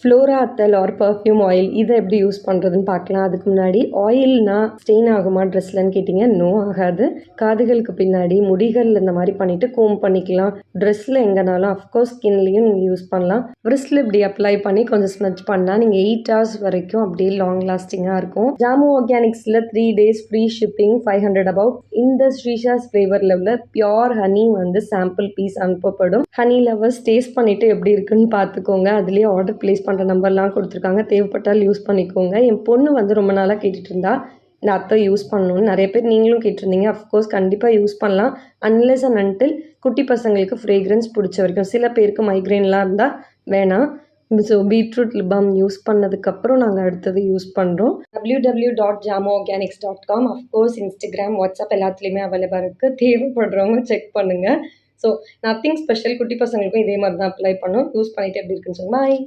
Flora அத்தல் or perfume oil இதை எப்படி யூஸ் பண்ணுறதுன்னு பார்க்கலாம். அதுக்கு முன்னாடி ஆயில்னா ஸ்டெயின் ஆகுமா ட்ரெஸ்லன்னு கேட்டிங்க. நோ, ஆகாது. காதுகளுக்கு பின்னாடி முடிகள் இந்த மாதிரி பண்ணிவிட்டு கோம் பண்ணிக்கலாம். ட்ரெஸ்ஸில் எங்கேனாலும் அஃப்கோர்ஸ் ஸ்கின்லேயும் நீங்கள் யூஸ் பண்ணலாம். வ்ரிஸ்ட்டில் இப்படி அப்ளை பண்ணி கொஞ்சம் ஸ்மெச் பண்ணால் நீங்கள் 8 hours வரைக்கும் அப்படியே லாங் லாஸ்டிங்காக இருக்கும். ஜாமு ஆர்கானிக்ஸில் 3 days ஃப்ரீ ஷிப்பிங் 500 above. இந்த ஸ்ரீஷாஸ் ஃப்ளேவரில் உள்ள பியோர் ஹனி வந்து சாம்பிள் பீஸ் அனுப்பப்படும். ஹனி லவர்ஸ் டேஸ்ட் பண்ணிவிட்டு எப்படி இருக்குன்னு பார்த்துக்கோங்க. அதுலேயே ஆர்டர் ப்ளேஸ் பண்ணுற நம்பர்லாம் கொடுத்துருக்காங்க. தேவைப்பட்டால் யூஸ் பண்ணிக்கோங்க. என் பொண்ணு வந்து ரொம்ப நாளாக கேட்டுட்டு இருந்தா இந்த அத்தை யூஸ் பண்ணணும்னு. நிறைய பேர் நீங்களும் கேட்டிருந்தீங்க. அஃப்கோர்ஸ் கண்டிப்பாக யூஸ் பண்ணலாம். அன்லெஸ் அண்ட் அன்டில் குட்டி பசங்களுக்கு ஃப்ரேக்ரன்ஸ் பிடிச்ச வரைக்கும். சில பேருக்கு மைக்ரைன்லாம் இருந்தால் வேணாம். So beetroot lip balm use பண்ணதுக்கப்புறம் நாங்கள் அடுத்தது யூஸ் பண்ணுறோம். www.jamuorganics.com. அஃப்கோர்ஸ் இன்ஸ்டாகிராம், வாட்ஸ்அப் எல்லாத்துலேயுமே அவைலபிளாக இருக்குது. தேவைப்படுறவங்க செக் பண்ணுங்கள். So nothing special. குட்டி பசங்களுக்கும் இதே மாதிரி தான் அப்ளை பண்ணோம். யூஸ் பண்ணிவிட்டு எப்படி இருக்குன்னு சொல்லுங்கள். பாய்.